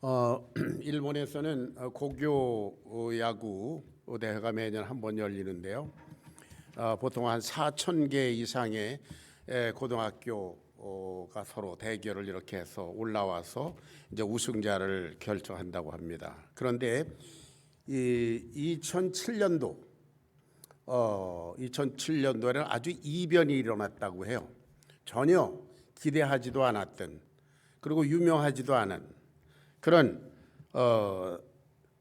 일본에서는 고교 야구 대회가 매년 한 번 열리는데요. 보통 한 4,000개 이상의 고등학교가 서로 대결을 이렇게 해서 올라와서 이제 우승자를 결정한다고 합니다. 그런데 이 2007년도에는 아주 이변이 일어났다고 해요. 전혀 기대하지도 않았던, 그리고 유명하지도 않은 그런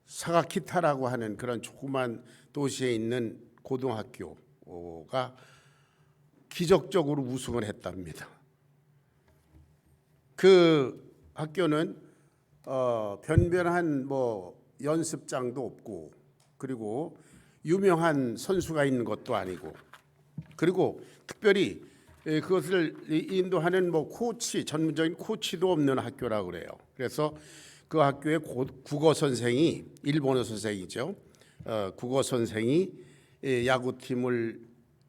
사가키타라고 하는 그런 조그만 도시에 있는 고등학교가 기적적으로 우승을 했답니다. 그 학교는 변변한 연습장도 없고, 그리고 유명한 선수가 있는 것도 아니고, 그리고 특별히 그것을 인도하는 코치, 전문적인 코치도 없는 학교라고 그래요. 그래서 그 학교의 국어 선생이, 일본어 선생이죠, 국어 선생이 야구팀을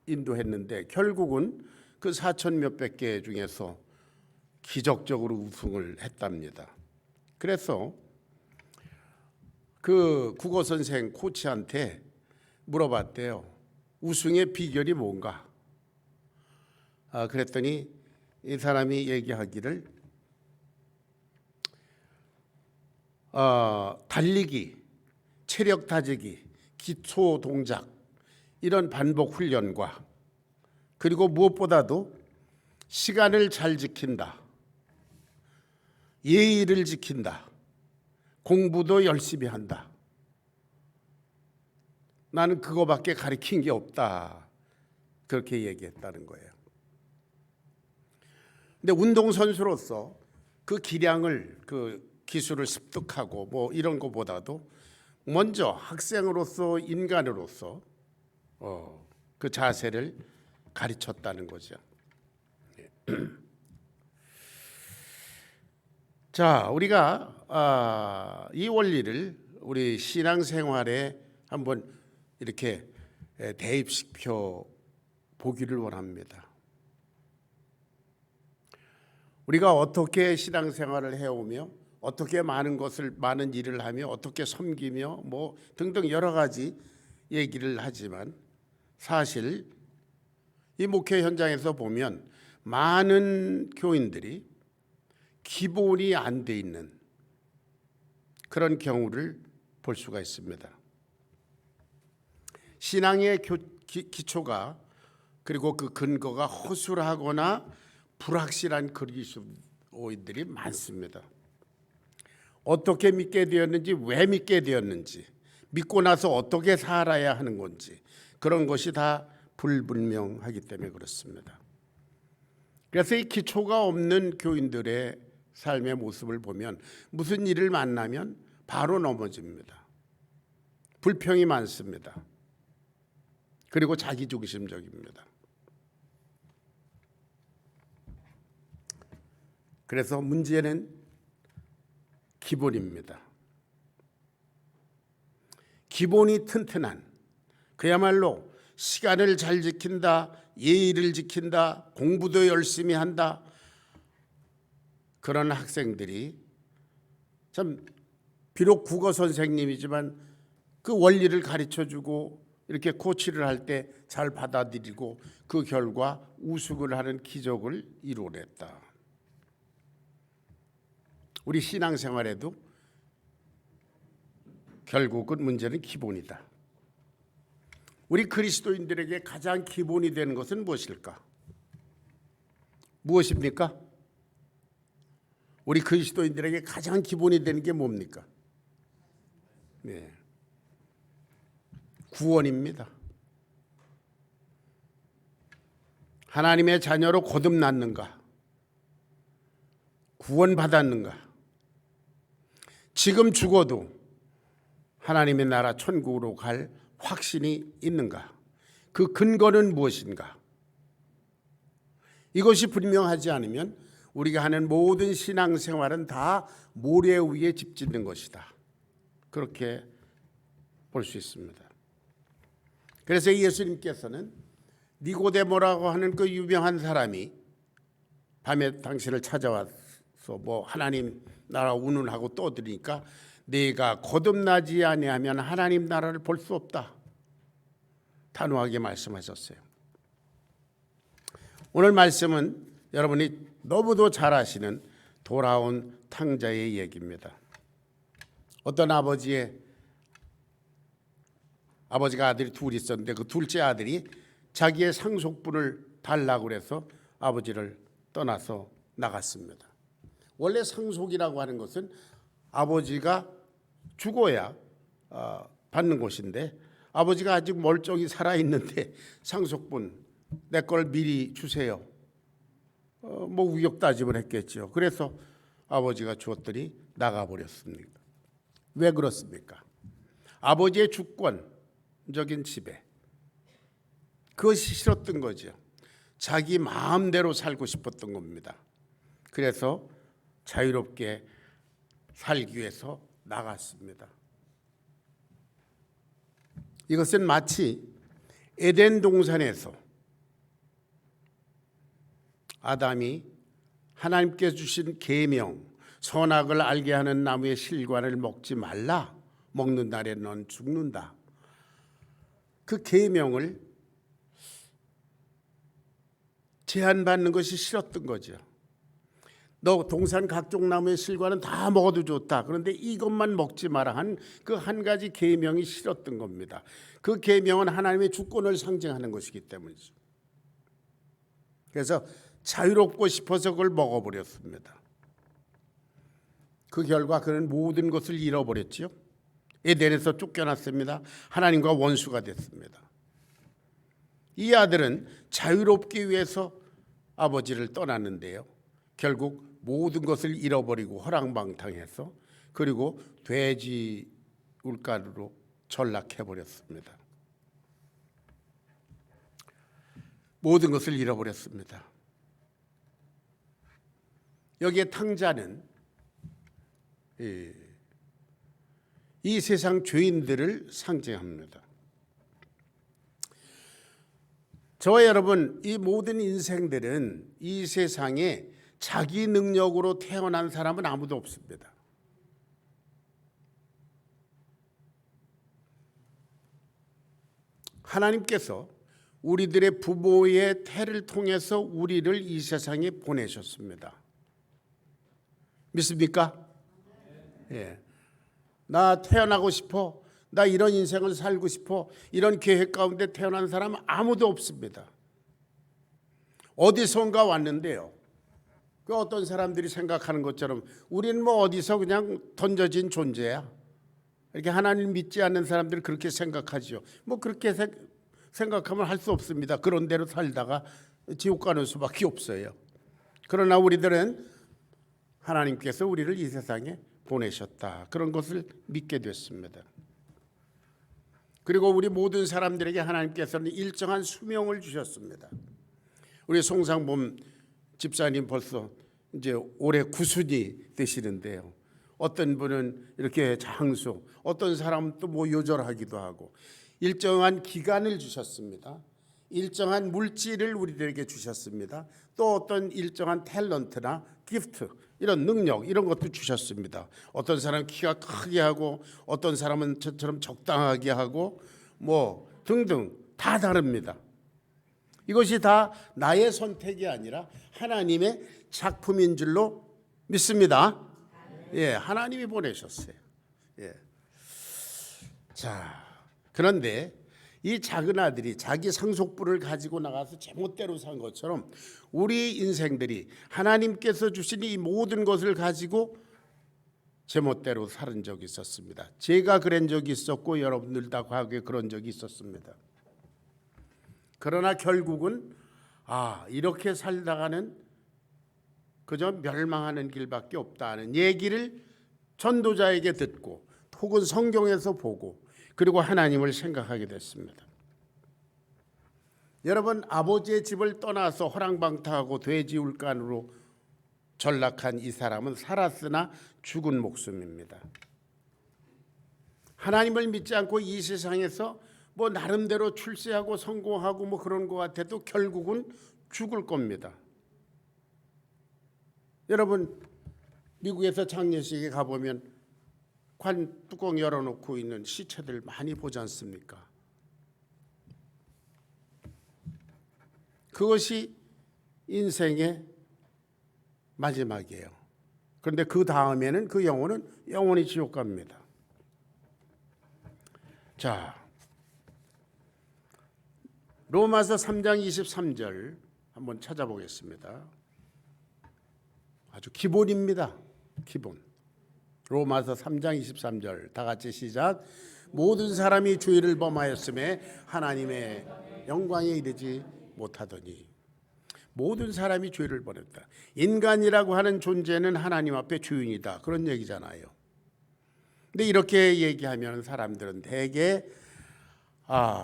인도했는데 결국은 그 4천 몇백 개 중에서 기적적으로 우승을 했답니다. 그래서 그 국어 선생 코치한테 물어봤대요. 우승의 비결이 뭔가? 그랬더니 이 사람이 얘기하기를 달리기, 체력 다지기, 기초 동작, 이런 반복 훈련과, 그리고 무엇보다도 시간을 잘 지킨다, 예의를 지킨다, 공부도 열심히 한다. 나는 그거밖에 가르친 게 없다. 그렇게 얘기했다는 거예요. 근데 운동선수로서 그 기량을, 그 기술을 습득하고 이런 것보다도 먼저 학생으로서, 인간으로서 그 자세를 가르쳤다는 거죠. 자, 우리가 이 원리를 우리 신앙생활에 한번 이렇게 대입시켜 보기를 원합니다. 우리가 어떻게 신앙생활을 해오며, 어떻게 많은 일을 하며, 어떻게 섬기며 등등 여러 가지 얘기를 하지만, 사실 이 목회 현장에서 보면 많은 교인들이 기본이 안 돼 있는 그런 경우를 볼 수가 있습니다. 신앙의 기초가, 그리고 그 근거가 허술하거나 불확실한 그리스도인들이 많습니다. 어떻게 믿게 되었는지, 왜 믿게 되었는지, 믿고 나서 어떻게 살아야 하는 건지, 그런 것이 다 불분명하기 때문에 그렇습니다. 그래서 이 기초가 없는 교인들의 삶의 모습을 보면 무슨 일을 만나면 바로 넘어집니다. 불평이 많습니다. 그리고 자기중심적입니다. 그래서 문제는 기본입니다. 기본이 튼튼한, 그야말로 시간을 잘 지킨다, 예의를 지킨다, 공부도 열심히 한다, 그런 학생들이 참 비록 국어 선생님이지만 그 원리를 가르쳐주고 이렇게 코치를 할 때 잘 받아들이고 그 결과 우승을 하는 기적을 이루어냈다. 우리 신앙생활에도 결국은 문제는 기본이다. 우리 그리스도인들에게 가장 기본이 되는 것은 무엇일까? 무엇입니까? 우리 그리스도인들에게 가장 기본이 되는 게 뭡니까? 네, 구원입니다. 하나님의 자녀로 거듭났는가? 구원받았는가? 지금 죽어도 하나님의 나라 천국으로 갈 확신이 있는가? 그 근거는 무엇인가? 이것이 분명하지 않으면 우리가 하는 모든 신앙생활은 다 모래 위에 집 짓는 것이다. 그렇게 볼 수 있습니다. 그래서 예수님께서는 니고데모라고 하는 그 유명한 사람이 밤에 당신을 찾아와서 뭐 하나님 나라 운운하고 떠드니까 내가 거듭나지 아니하면 하나님 나라를 볼 수 없다. 단호하게 말씀하셨어요. 오늘 말씀은 여러분이 너무도 잘 아시는 돌아온 탕자의 얘기입니다. 어떤 아버지가 아들이 둘 있었는데 그 둘째 아들이 자기의 상속분을 달라고 그래서 아버지를 떠나서 나갔습니다. 원래 상속이라고 하는 것은 아버지가 죽어야 받는 것인데 아버지가 아직 멀쩡히 살아있는데 상속분 내 걸 미리 주세요. 뭐 우격다짐을 했겠죠. 그래서 아버지가 주었더니 나가버렸습니다. 왜 그렇습니까? 아버지의 주권적인 지배, 그것이 싫었던 거죠. 자기 마음대로 살고 싶었던 겁니다. 그래서 자유롭게 살기 위해서 나갔습니다. 이것은 마치 에덴 동산에서 아담이 하나님께 주신 계명, 선악을 알게 하는 나무의 실과를 먹지 말라. 먹는 날에 넌 죽는다. 그 계명을 제한받는 것이 싫었던 거죠. 너 동산 각종 나무의 실과는 다 먹어도 좋다. 그런데 이것만 먹지 마라 한 그 한 가지 계명이 싫었던 겁니다. 그 계명은 하나님의 주권을 상징하는 것이기 때문이죠. 그래서 자유롭고 싶어서 그걸 먹어버렸습니다. 그 결과 그는 모든 것을 잃어버렸죠. 에덴에서 쫓겨났습니다. 하나님과 원수가 됐습니다. 이 아들은 자유롭기 위해서 아버지를 떠났는데요. 결국 모든 것을 잃어버리고 허랑방탕해서 그리고 돼지 울가루로 전락해버렸습니다. 모든 것을 잃어버렸습니다. 여기에 탕자는 이 세상 죄인들을 상징합니다. 저와 여러분, 이 모든 인생들은 이 세상에 자기 능력으로 태어난 사람은 아무도 없습니다. 하나님께서 우리들의 부모의 태를 통해서 우리를 이 세상에 보내셨습니다. 믿습니까? 예. 나 태어나고 싶어. 나 이런 인생을 살고 싶어. 이런 계획 가운데 태어난 사람은 아무도 없습니다. 어디선가 왔는데요. 그 어떤 사람들이 생각하는 것처럼 우리는 뭐 어디서 그냥 던져진 존재야. 이렇게 하나님 믿지 않는 사람들이 그렇게 생각하죠. 뭐 그렇게 생각하면 할 수 없습니다. 그런 대로 살다가 지옥 가는 수밖에 없어요. 그러나 우리들은 하나님께서 우리를 이 세상에 보내셨다. 그런 것을 믿게 됐습니다. 그리고 우리 모든 사람들에게 하나님께서는 일정한 수명을 주셨습니다. 우리 송상범 집사님 벌써 이제 올해 9순이 되시는데요. 어떤 분은 이렇게 장수, 어떤 사람은 또 뭐 요절하기도 하고 일정한 기간을 주셨습니다. 일정한 물질을 우리들에게 주셨습니다. 또 어떤 일정한 탤런트나 기프트, 이런 능력, 이런 것도 주셨습니다. 어떤 사람은 키가 크게 하고 어떤 사람은 저처럼 적당하게 하고 뭐 등등 다 다릅니다. 이것이 다 나의 선택이 아니라 하나님의 작품인 줄로 믿습니다. 예, 하나님이 보내셨어요. 예. 자, 그런데 이 작은 아들이 자기 상속분을 가지고 나가서 제멋대로 산 것처럼 우리 인생들이 하나님께서 주신 이 모든 것을 가지고 제멋대로 살은 적이 있었습니다. 제가 그런 적이 있었고 여러분들 다 과거에 그런 적이 있었습니다. 그러나 결국은 이렇게 살다가는 그저 멸망하는 길밖에 없다는 얘기를 전도자에게 듣고 혹은 성경에서 보고 그리고 하나님을 생각하게 됐습니다. 여러분, 아버지의 집을 떠나서 허랑방탕하고 돼지 울간으로 전락한 이 사람은 살았으나 죽은 목숨입니다. 하나님을 믿지 않고 이 세상에서 뭐 나름대로 출세하고 성공하고 뭐 그런 것 같아도 결국은 죽을 겁니다. 여러분, 미국에서 장례식에 가보면 관 뚜껑 열어놓고 있는 시체들 많이 보지 않습니까? 그것이 인생의 마지막이에요. 그런데 그 다음에는 그 영혼은 영원히 지옥 갑니다. 자, 로마서 3장 23절 한번 찾아보겠습니다. 아주 기본입니다. 기본. 로마서 3장 23절 다 같이 시작. 모든 사람이 죄를 범하였음에 하나님의 영광에 이르지 못하더니. 모든 사람이 죄를 범했다. 인간이라고 하는 존재는 하나님 앞에 주인이다. 그런 얘기잖아요. 근데 이렇게 얘기하면 사람들은 대개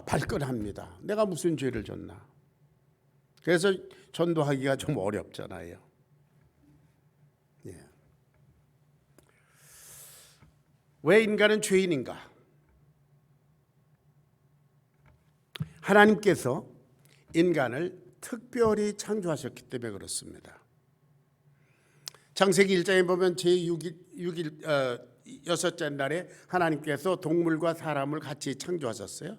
발끈합니다. 내가 무슨 죄를 졌나. 그래서 전도하기가 좀 어렵잖아요. 예. 왜 인간은 죄인인가? 하나님께서 인간을 특별히 창조하셨기 때문에 그렇습니다. 창세기 1장에 보면 제6일 여섯째 날에 하나님께서 동물과 사람을 같이 창조하셨어요.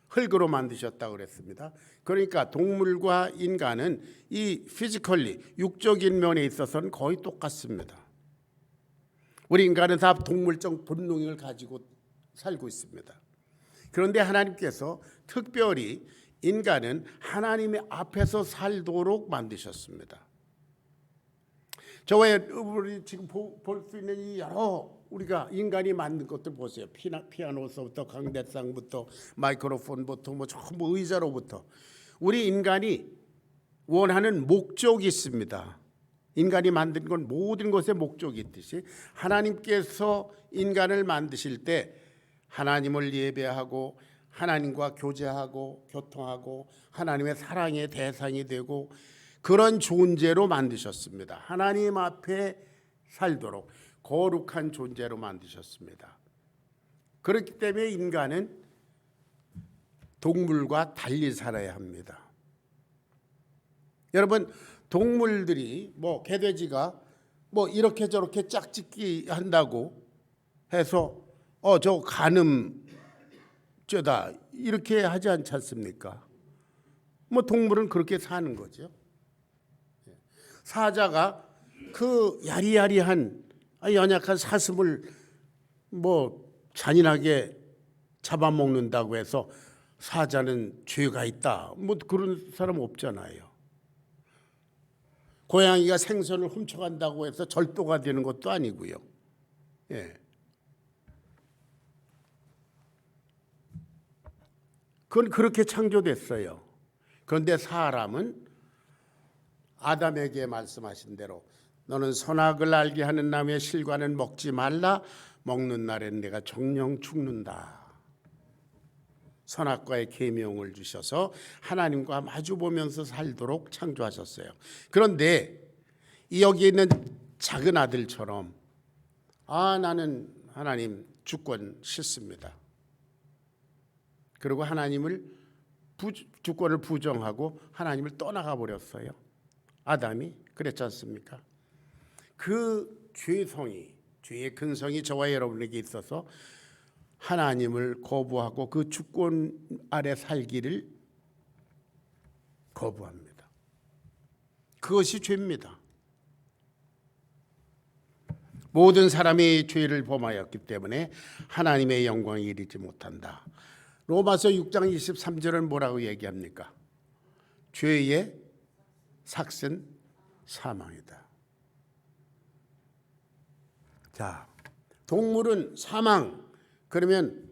흙으로 만드셨다고 그랬습니다. 그러니까 동물과 인간은 이 피지컬리 육적인 면에 있어서는 거의 똑같습니다. 우리 인간은 다 동물적 본능을 가지고 살고 있습니다. 그런데 하나님께서 특별히 인간은 하나님의 앞에서 살도록 만드셨습니다. 저와 우리 지금 볼 수 있는 이 여러 우리가 인간이 만든 것들 보세요. 피아노서부터 강대상부터 마이크로폰부터 뭐 전부 의자로부터 우리 인간이 원하는 목적이 있습니다. 인간이 만든 건 모든 것에 목적이 있듯이 하나님께서 인간을 만드실 때 하나님을 예배하고 하나님과 교제하고 교통하고 하나님의 사랑의 대상이 되고 그런 존재로 만드셨습니다. 하나님 앞에 살도록 거룩한 존재로 만드셨습니다. 그렇기 때문에 인간은 동물과 달리 살아야 합니다. 여러분 동물들이 뭐 개돼지가 뭐 이렇게 저렇게 짝짓기 한다고 해서 저 간음 쩌다 이렇게 하지 않지 않습니까? 뭐 동물은 그렇게 사는 거죠. 사자가 그 야리야리한 연약한 사슴을 뭐 잔인하게 잡아먹는다고 해서 사자는 죄가 있다. 뭐 그런 사람 없잖아요. 고양이가 생선을 훔쳐간다고 해서 절도가 되는 것도 아니고요. 예. 그건 그렇게 창조됐어요. 그런데 사람은 아담에게 말씀하신 대로 너는 선악을 알게 하는 나무의 실과는 먹지 말라. 먹는 날엔 내가 정령 죽는다. 선악과의 계명을 주셔서 하나님과 마주 보면서 살도록 창조하셨어요. 그런데 여기 있는 작은 아들처럼 나는 하나님 주권 싫습니다. 그리고 하나님을 주권을 부정하고 하나님을 떠나가 버렸어요. 아담이 그랬지 않습니까? 그 죄성이 죄의 근성이 저와 여러분에게 있어서 하나님을 거부하고 그 주권 아래 살기를 거부합니다. 그것이 죄입니다. 모든 사람이 죄를 범하였기 때문에 하나님의 영광에 이르지 못한다. 로마서 6장 23절은 뭐라고 얘기합니까? 죄의 삭은 사망이다. 자, 동물은 사망 그러면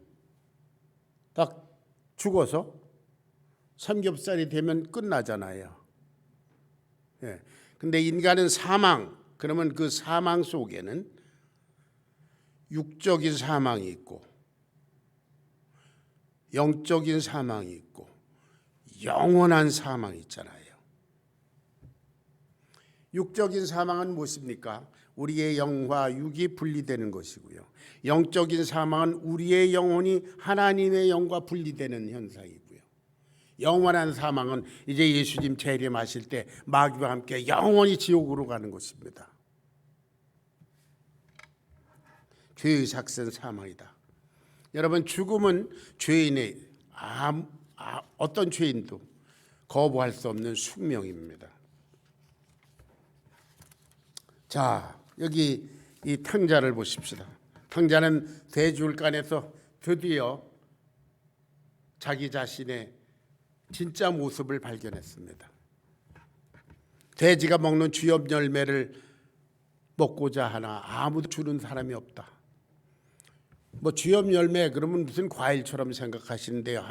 딱 죽어서 삼겹살이 되면 끝나잖아요. 예. 근데 인간은 사망 그러면 그 사망 속에는 육적인 사망이 있고 영적인 사망이 있고 영원한 사망이 있잖아요. 육적인 사망은 무엇입니까? 우리의 영과 육이 분리되는 것이고요. 영적인 사망은 우리의 영혼이 하나님의 영과 분리되는 현상이고요. 영원한 사망은 이제 예수님 재림하실 때 마귀와 함께 영원히 지옥으로 가는 것입니다. 죄의 삭은 사망이다. 여러분, 죽음은 죄인의 어떤 죄인도 거부할 수 없는 숙명입니다. 자, 여기 이 탕자를 보십시다. 탕자는 대줄간에서 드디어 자기 자신의 진짜 모습을 발견했습니다. 돼지가 먹는 쥐엽 열매를 먹고자 하나 아무도 주는 사람이 없다. 뭐 쥐엽 열매 그러면 무슨 과일처럼 생각하시는데요.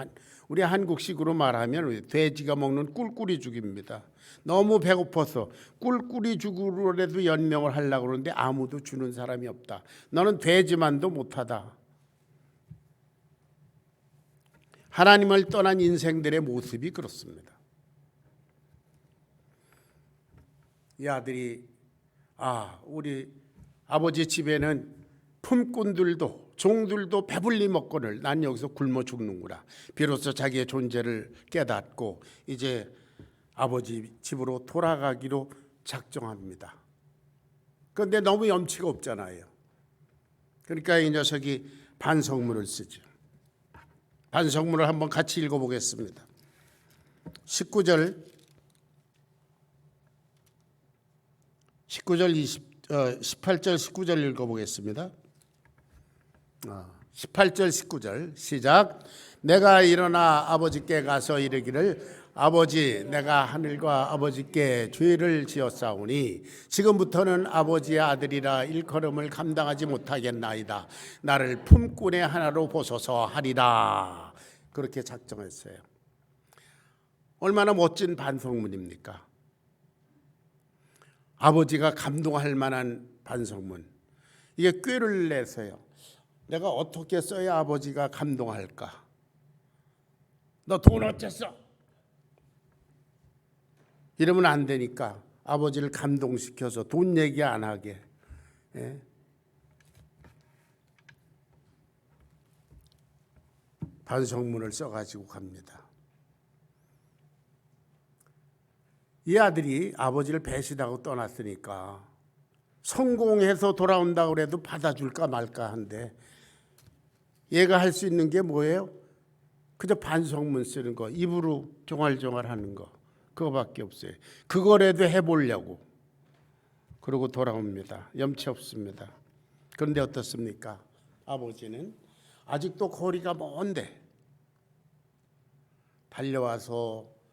우리 한국식으로 말하면 돼지가 먹는 꿀꿀이 죽입니다. 너무 배고파서 꿀꿀이 죽으로라도 연명을 하려고 그러는데 아무도 주는 사람이 없다. 너는 돼지만도 못하다. 하나님을 떠난 인생들의 모습이 그렇습니다. 이 아들이 우리 아버지 집에는 품꾼들도 종들도 배불리 먹거늘 난 여기서 굶어 죽는구나. 비로소 자기의 존재를 깨닫고 이제 아버지 집으로 돌아가기로 작정합니다. 그런데 너무 염치가 없잖아요. 그러니까 이 녀석이 반성문을 쓰죠. 반성문을 한번 같이 읽어보겠습니다. 18절 18절 19절 읽어보겠습니다. 18절 19절 시작. 내가 일어나 아버지께 가서 이르기를 아버지, 내가 하늘과 아버지께 죄를 지었사오니 지금부터는 아버지의 아들이라 일컬음을 감당하지 못하겠나이다. 나를 품꾼의 하나로 보소서 하리라. 그렇게 작정했어요. 얼마나 멋진 반성문입니까? 아버지가 감동할 만한 반성문. 이게 꾀를 내서요. 내가 어떻게 써야 아버지가 감동할까? 너 돈 어쨌어? 이러면 안 되니까 아버지를 감동시켜서 돈 얘기 안 하게. 반성문을 써가지고 갑니다. 이 아들이 아버지를 배신하고 떠났으니까 성공해서 돌아온다고 해도 받아줄까 말까 한데 얘가 할 수 있는 게 뭐예요? 그저 반성문 쓰는 거, 입으로 종알종알 하는 거, 그거밖에 없어요. 그거라도 해보려고. 그러고 돌아옵니다. 염치 없습니다. 그런데 어떻습니까? 아버지는 아직도 거리가 먼데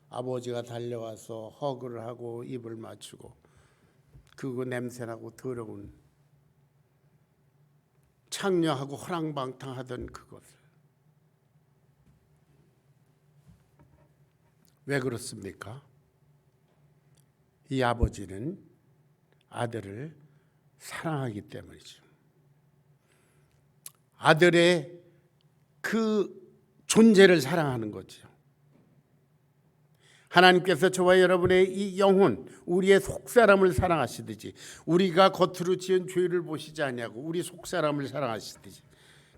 아버지가 달려와서 허그를 하고 입을 맞추고 그거 냄새나고 더러운 창녀하고 허랑방탕하던 그것을 왜 그렇습니까? 이 아버지는 아들을 사랑하기 때문이죠. 아들의 그 존재를 사랑하는 거죠. 하나님께서 저와 여러분의 이 영혼, 우리의 속사람을 사랑하시듯이 우리가 겉으로 지은 죄를 보시지 아니하고 우리 속사람을 사랑하시듯이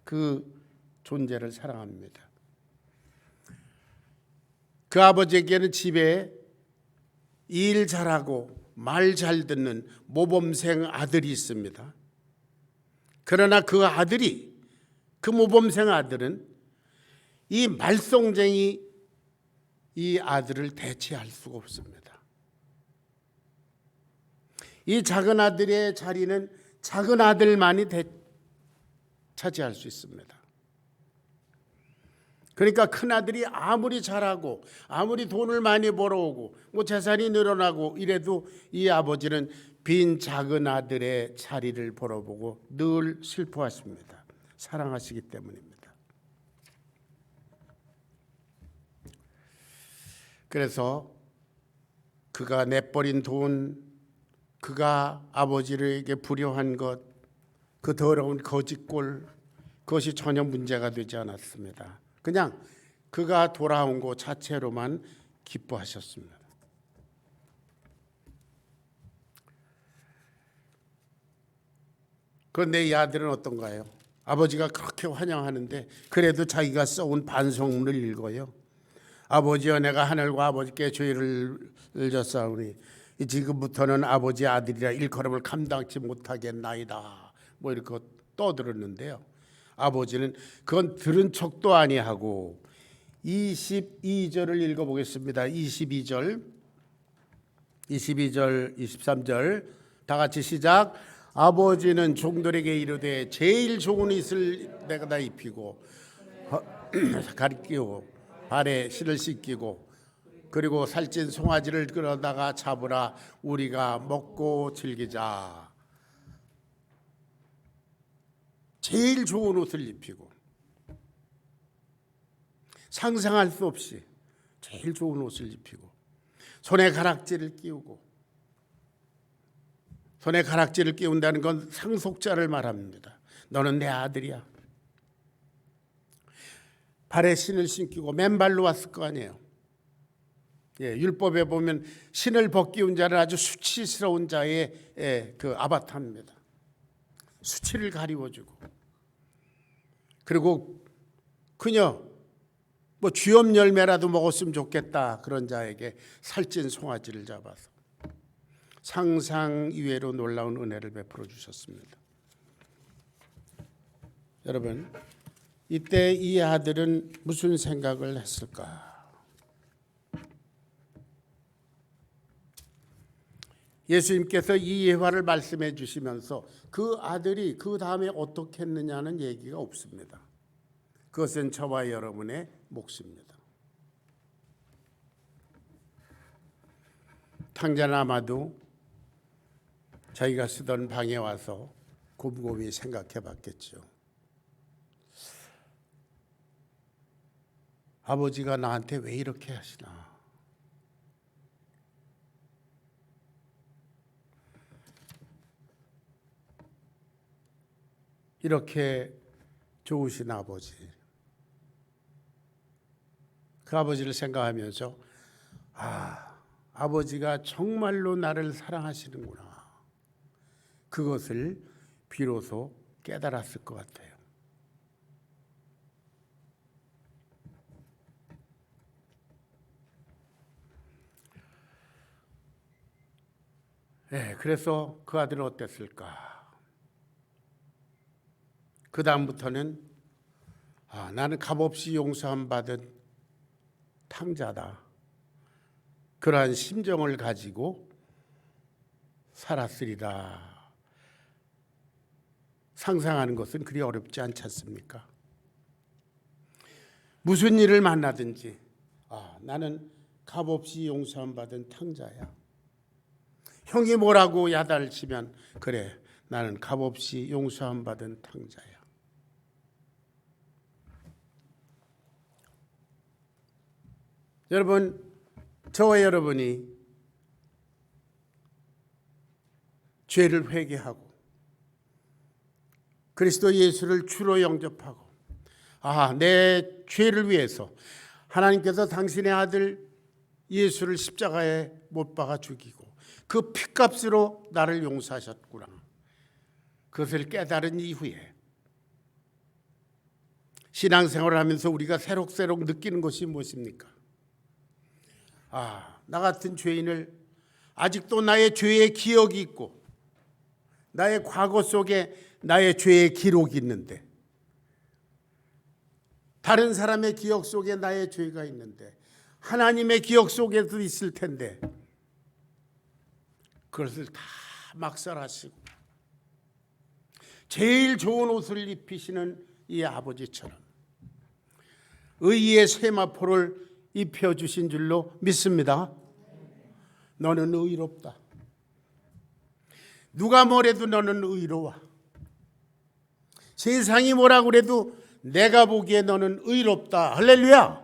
그 존재를 사랑합니다. 그 아버지에게는 집에 일 잘하고 말 잘 듣는 모범생 아들이 있습니다. 그러나 그 모범생 아들은 이 말썽쟁이 이 아들을 대체할 수가 없습니다. 이 작은 아들의 자리는 작은 아들만이 차지할 수 있습니다. 그러니까 큰 아들이 아무리 잘하고 아무리 돈을 많이 벌어오고 뭐 재산이 늘어나고 이래도 이 아버지는 빈 작은 아들의 자리를 벌어보고 늘 슬퍼하십니다. 사랑하시기 때문입니다. 그래서 그가 내버린 돈, 그가 아버지에게 불효한 것, 그 더러운 거짓골, 그것이 전혀 문제가 되지 않았습니다. 그냥 그가 돌아온 것 자체로만 기뻐하셨습니다. 그런데 이 아들은 어떤가요? 아버지가 그렇게 환영하는데 그래도 자기가 써온 반성문을 읽어요. 아버지여, 내가 하늘과 아버지께 죄를 졌사오니 지금부터는 아버지의 아들이라 일컬음을 감당치 못하겠나이다. 뭐 이렇게 떠들었는데요. 아버지는 그건 들은 척도 아니하고 22절을 읽어보겠습니다. 22절, 23절 다 같이 시작. 아버지는 종들에게 이르되 제일 좋은 옷을 내가 입히고 가리키고 발에 실을 씻기고 그리고 살찐 송아지를 끌어다가 잡으라. 우리가 먹고 즐기자. 제일 좋은 옷을 입히고 상상할 수 없이 제일 좋은 옷을 입히고 손에 가락지를 끼우고, 손에 가락지를 끼운다는 건 상속자를 말합니다. 너는 내 아들이야. 발에 신을 신기고 맨발로 왔을 거 아니에요. 율법에 보면 신을 벗기운 자는 아주 수치스러운 자의 그 아바타입니다. 수치를 가리워주고, 그리고 그녀 쥐엄 열매라도 먹었으면 좋겠다 그런 자에게 살찐 송아지를 잡아서 상상 이외로 놀라운 은혜를 베풀어 주셨습니다. 여러분, 이때 이 아들은 무슨 생각을 했을까? 예수님께서 이 예화를 말씀해 주시면서 그 아들이 그 다음에 어떻게 했느냐는 얘기가 없습니다. 그것은 저와 여러분의 몫입니다. 탕자는 아마도 자기가 쓰던 방에 와서 곰곰이 생각해 봤겠죠. 아버지가 나한테 왜 이렇게 하시나? 이렇게 좋으신 아버지, 그 아버지를 생각하면서 아버지가 정말로 나를 사랑하시는구나, 그것을 비로소 깨달았을 것 같아요. 그래서 그 아들은 어땠을까? 그 다음부터는 나는 값없이 용서함 받은 탕자다, 그러한 심정을 가지고 살았으리라. 상상하는 것은 그리 어렵지 않지 않습니까? 무슨 일을 만나든지 나는 값없이 용서함 받은 탕자야. 형이 뭐라고 야단을 치면 그래, 나는 값없이 용서함 받은 탕자야. 여러분, 저와 여러분이 죄를 회개하고 그리스도 예수를 주로 영접하고 내 죄를 위해서 하나님께서 당신의 아들 예수를 십자가에 못 박아 죽이고 그 피값으로 나를 용서하셨구나, 그것을 깨달은 이후에 신앙생활을 하면서 우리가 새록새록 느끼는 것이 무엇입니까? 나 같은 죄인을 아직도 나의 죄의 기억이 있고 나의 과거 속에 나의 죄의 기록이 있는데, 다른 사람의 기억 속에 나의 죄가 있는데, 하나님의 기억 속에도 있을 텐데 그것을 다 막살하시고 제일 좋은 옷을 입히시는 이 아버지처럼 의의 세마포를 입혀주신 줄로 믿습니다. 너는 의롭다. 누가 뭐래도 너는 의로워. 세상이 뭐라 그래도 내가 보기에 너는 의롭다. 할렐루야.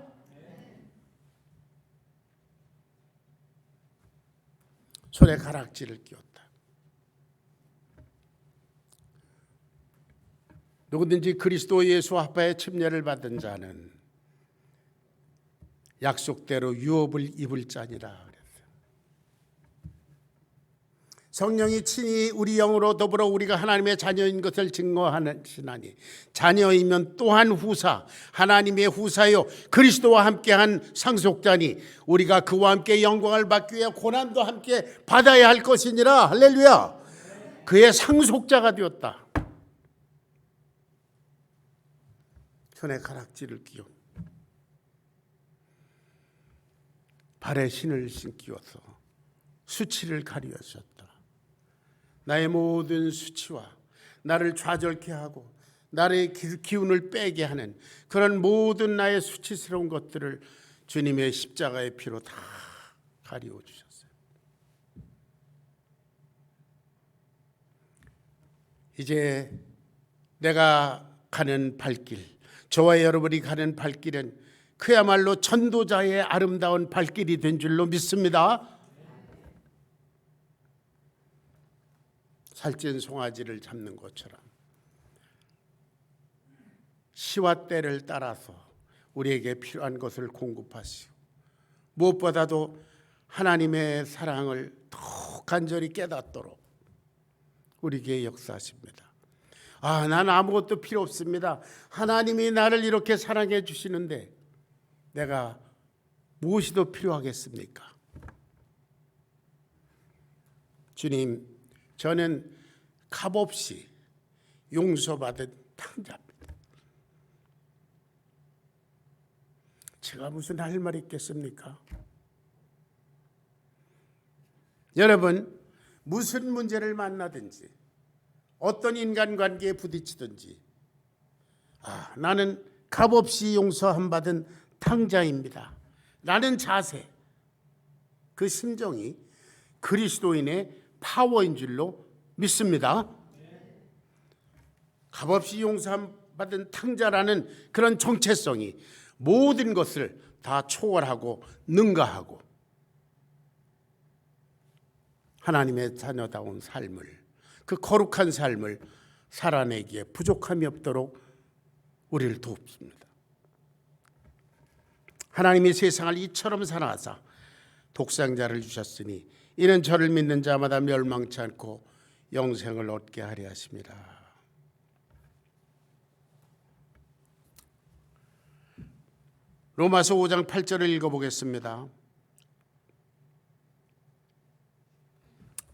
손에 가락지를 끼웠다. 누구든지 그리스도 예수 아빠의 침례를 받은 자는 약속대로 유업을 입을 자니라 그랬어요. 성령이 친히 우리 영으로 더불어 우리가 하나님의 자녀인 것을 증거하시나니, 자녀이면 또한 후사, 하나님의 후사요 그리스도와 함께한 상속자니 우리가 그와 함께 영광을 받기 위해 고난도 함께 받아야 할 것이니라. 할렐루야. 그의 상속자가 되었다. 손에 가락지를 끼워 발에 신을 신기워서 수치를 가리우셨다. 나의 모든 수치와 나를 좌절케 하고 나의 기운을 빼게 하는 그런 모든 나의 수치스러운 것들을 주님의 십자가의 피로 다 가리워 주셨어요. 이제 내가 가는 발길, 저와 여러분이 가는 발길은 그야말로 전도자의 아름다운 발길이 된 줄로 믿습니다. 살찐 송아지를 잡는 것처럼 시와 때를 따라서 우리에게 필요한 것을 공급하시고 무엇보다도 하나님의 사랑을 더 간절히 깨닫도록 우리에게 역사하십니다. 난 아무것도 필요 없습니다. 하나님이 나를 이렇게 사랑해 주시는데 내가 무엇이 더 필요하겠습니까? 주님, 저는 값없이 용서받은 탕자입니다. 제가 무슨 할 말 있겠습니까? 여러분, 무슨 문제를 만나든지 어떤 인간관계에 부딪히든지 나는 값없이 용서함 받은 탕자입니다 라는 자세, 그 심정이 그리스도인의 파워인 줄로 믿습니다. 값없이 용서함 받은 탕자라는 그런 정체성이 모든 것을 다 초월하고 능가하고 하나님의 자녀다운 삶을, 그 거룩한 삶을 살아내기에 부족함이 없도록 우리를 돕습니다. 하나님이 세상을 이처럼 사랑하사 독생자를 주셨으니 이는 저를 믿는 자마다 멸망치 않고 영생을 얻게 하려 하심이라. 로마서 5장 8절을 읽어보겠습니다.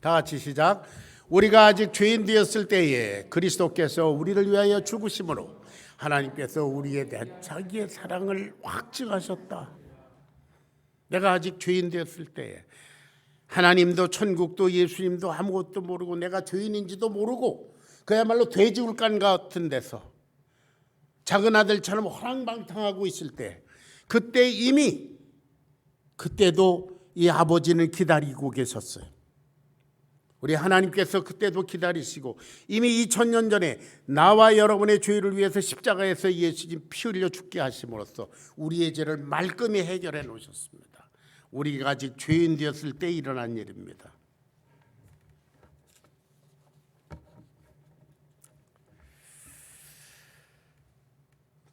다 같이 시작. 우리가 아직 죄인 되었을 때에 그리스도께서 우리를 위하여 죽으심으로 하나님께서 우리에 대한 자기의 사랑을 확증하셨다. 내가 아직 죄인 되었을 때에 하나님도 천국도 예수님도 아무것도 모르고 내가 죄인인지도 모르고 그야말로 돼지울간 같은 데서 작은 아들처럼 호랑방탕하고 있을 때 그때 이미 그때도 이 아버지는 기다리고 계셨어요. 우리 하나님께서 그때도 기다리시고 이미 2000년 전에 나와 여러분의 죄를 위해서 십자가에서 예수님 피 흘려 죽게 하심으로써 우리의 죄를 말끔히 해결해 놓으셨습니다. 우리가 아직 죄인 되었을 때 일어난 일입니다.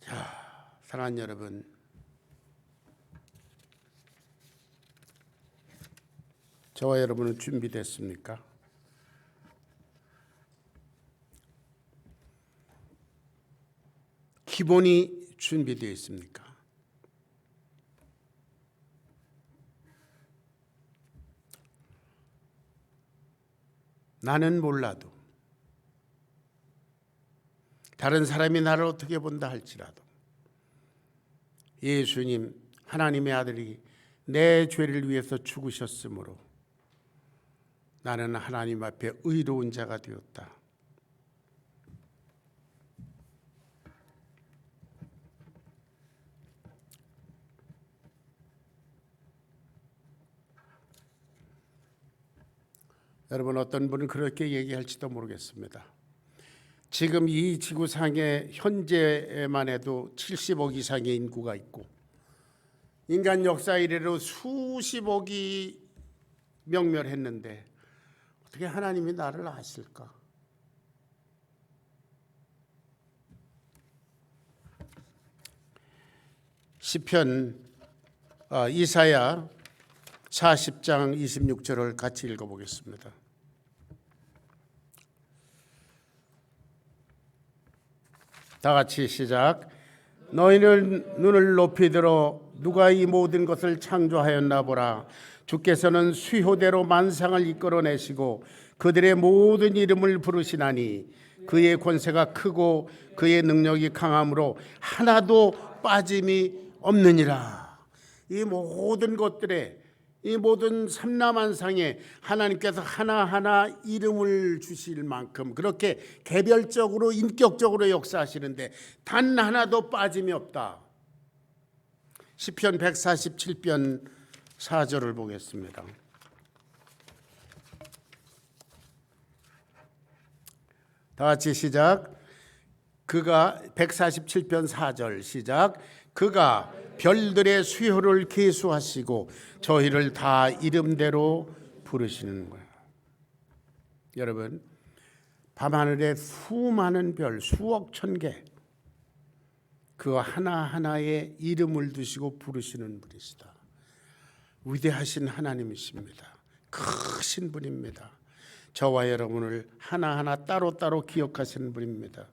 자, 사랑하는 여러분, 저와 여러분은 준비됐습니까? 기본이 준비되어 있습니까? 나는 몰라도 다른 사람이 나를 어떻게 본다 할지라도 예수님 하나님의 아들이 내 죄를 위해서 죽으셨으므로 나는 하나님 앞에 의로운 자가 되었다. 여러분, 어떤 분은 그렇게 얘기할지도 모르겠습니다. 지금 이 지구상에 현재만 해도 70억 이상의 인구가 있고 인간 역사 이래로 수십억이 명멸했는데 어떻게 하나님이 나를 아실까? 시편 이사야 40장 26절을 같이 읽어보겠습니다. 다 같이 시작. 너희는 눈을 높이 들어 누가 이 모든 것을 창조하였나 보라. 주께서는 수효대로 만상을 이끌어내시고 그들의 모든 이름을 부르시나니 그의 권세가 크고 그의 능력이 강함으로 하나도 빠짐이 없느니라. 이 모든 것들에, 이 모든 삼라만상에 하나님께서 하나하나 이름을 주실 만큼 그렇게 개별적으로 인격적으로 역사하시는데 단 하나도 빠짐이 없다. 시편 147편 4절을 보겠습니다. 다 같이 시작. 그가 147편 4절 시작. 그가 별들의 수효를 계수하시고 저희를 다 이름대로 부르시는 거예요. 여러분, 밤하늘에 수많은 별 수억 천개 그 하나하나에 이름을 두시고 부르시는 분이시다. 위대하신 하나님이십니다. 크신 분입니다. 저와 여러분을 하나하나 따로따로 기억하시는 분입니다.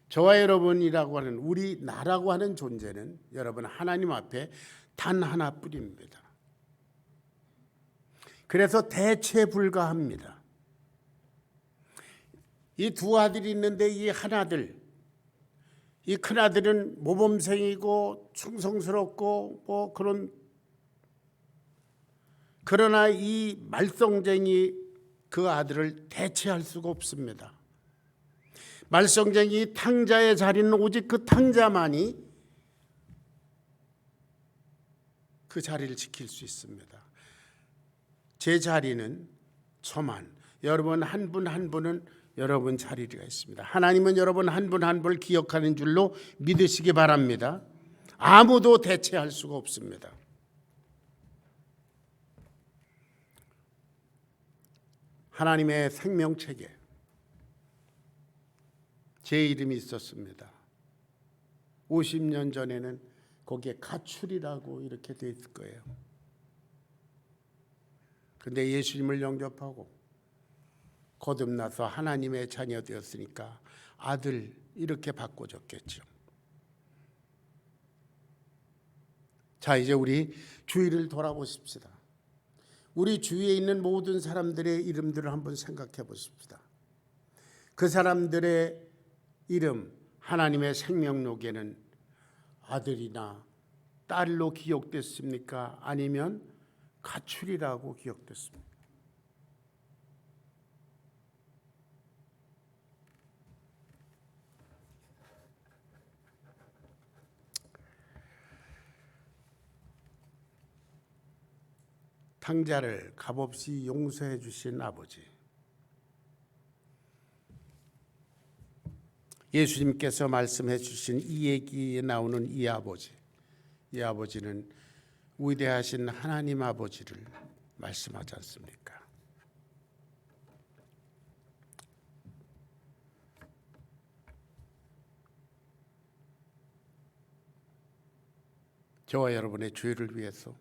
저와 여러분이라고 하는 우리 나라고 하는 존재는 여러분 하나님 앞에 단 하나뿐입니다. 그래서 대체 불가합니다. 이 두 아들이 있는데 이 하나들, 이 큰아들은 모범생이고 충성스럽고 그러나 이 말썽쟁이 그 아들을 대체할 수가 없습니다. 말썽쟁이 탕자의 자리는 오직 그 탕자만이 그 자리를 지킬 수 있습니다. 제 자리는 저만, 여러분 한 분 한 분은 여러분 자리가 있습니다. 하나님은 여러분 한 분 한 분을 기억하는 줄로 믿으시기 바랍니다. 아무도 대체할 수가 없습니다. 하나님의 생명책에 제 이름이 있었습니다. 50년 전에는 거기에 가출이라고 이렇게 돼 있을 거예요. 그런데 예수님을 영접하고 거듭나서 하나님의 자녀 되었으니까 아들 이렇게 바꿔줬겠죠. 자, 이제 우리 주위를 돌아보십시다. 우리 주위에 있는 모든 사람들의 이름들을 한번 생각해 보십시다. 그 사람들의 이름 하나님의 생명록에는 아들이나 딸로 기억됐습니까? 아니면 가출이라고 기억됐습니까? 탕자를 값없이 용서해 주신 아버지, 예수님께서 말씀해 주신 이 얘기에 나오는 이 아버지는 위대하신 하나님 아버지를 말씀하지 않습니까? 저와 여러분의 죄를 위해서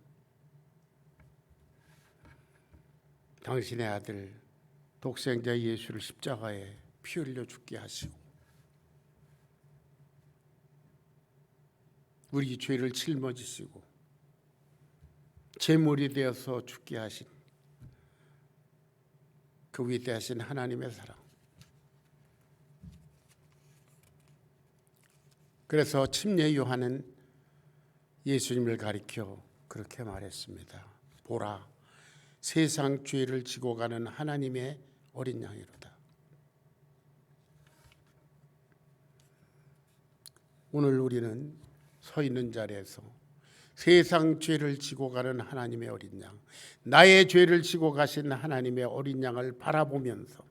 당신의 아들 독생자 예수를 십자가에 피 흘려 죽게 하시고 우리 죄를 짊어지시고 제물이 되어서 죽게 하신 그 위대하신 하나님의 사랑. 그래서 침례 요한은 예수님을 가리켜 그렇게 말했습니다. 보라, 세상 죄를 지고 가는 하나님의 어린 양이로다. 오늘 우리는 서 있는 자리에서 세상 죄를 지고 가는 하나님의 어린 양, 나의 죄를 지고 가신 하나님의 어린 양을 바라보면서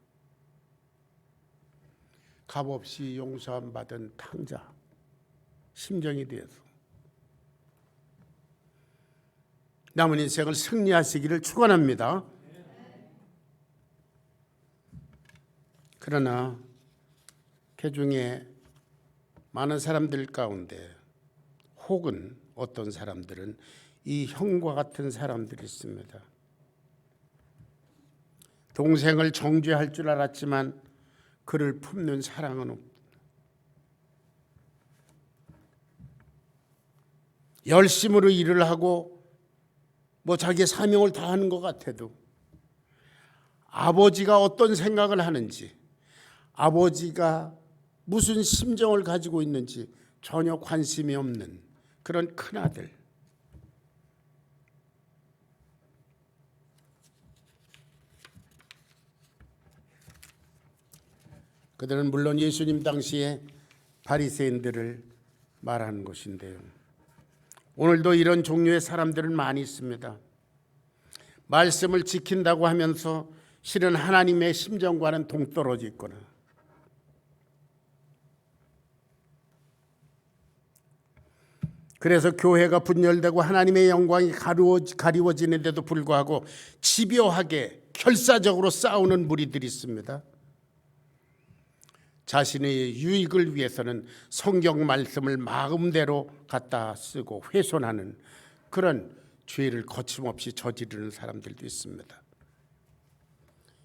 값없이 용서함 받은 탕자 심정이 되어서 남은 인생을 승리하시기를 축원합니다. 그러나 그 중에 많은 사람들 가운데 혹은 어떤 사람들은 이 형과 같은 사람들이 있습니다. 동생을 정죄할 줄 알았지만 그를 품는 사랑은 없다. 열심으로 일을 하고 뭐 자기 사명을 다하는 것 같아도 아버지가 어떤 생각을 하는지, 아버지가 무슨 심정을 가지고 있는지 전혀 관심이 없는 그런 큰아들. 그들은 물론 예수님 당시에 바리새인들을 말하는 것인데요. 오늘도 이런 종류의 사람들은 많이 있습니다. 말씀을 지킨다고 하면서 실은 하나님의 심정과는 동떨어져 있거나, 그래서 교회가 분열되고 하나님의 영광이 가리워지는데도 불구하고 집요하게 결사적으로 싸우는 무리들이 있습니다. 자신의 유익을 위해서는 성경 말씀을 마음대로 갖다 쓰고 훼손하는 그런 죄를 거침없이 저지르는 사람들도 있습니다.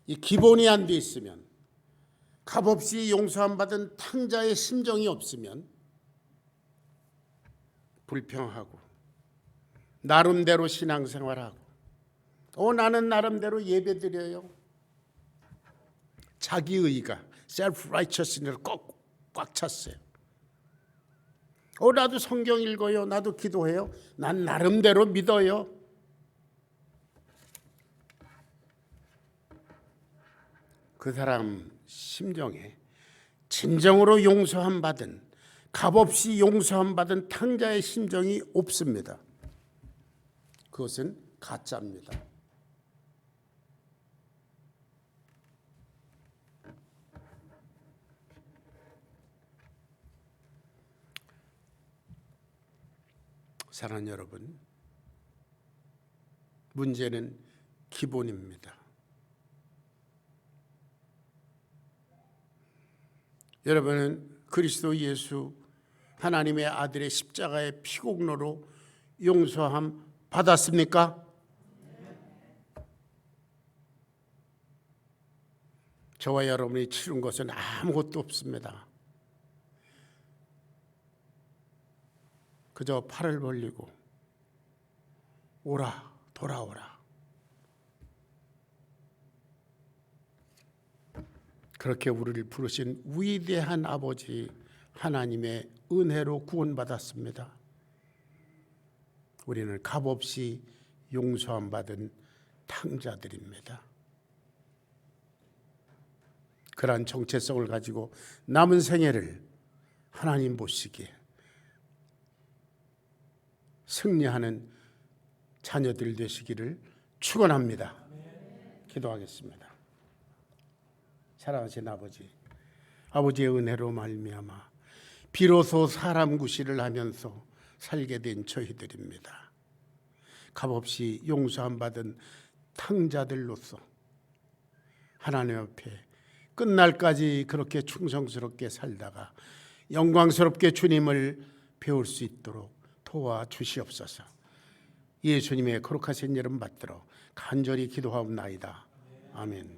이 기본이 안 돼 있으면, 값없이 용서함 받은 탕자의 심정이 없으면 불평하고 나름대로 신앙생활하고 나는 나름대로 예배드려요. 자기의가 self-righteousness를 꽉 찼어요. 나도 성경 읽어요. 나도 기도해요. 난 나름대로 믿어요. 그 사람 심정에 진정으로 용서함 받은, 값없이 용서함 받은 탕자의 심정이 없습니다. 그것은 가짜입니다. 사랑하는 여러분, 문제는 기본입니다. 여러분은 그리스도 예수 하나님의 아들의 십자가의 피공로로 용서함 받았습니까? 저와 여러분이 치른 것은 아무것도 없습니다. 그저 팔을 벌리고 오라, 돌아오라. 그렇게 우리를 부르신 위대한 아버지 하나님의 은혜로 구원받았습니다. 우리는 값없이 용서함 받은 탕자들입니다. 그러한 정체성을 가지고 남은 생애를 하나님 보시기에 승리하는 자녀들 되시기를 축원합니다. 기도하겠습니다. 사랑하신 아버지, 아버지의 은혜로 말미암아 비로소 사람 구실을 하면서 살게 된 저희들입니다. 값없이 용서함 받은 탕자들로서 하나님 앞에 끝날까지 그렇게 충성스럽게 살다가 영광스럽게 주님을 배울 수 있도록 도와주시옵소서. 예수님의 거룩하신 이름 받들어 간절히 기도하옵나이다. 아멘.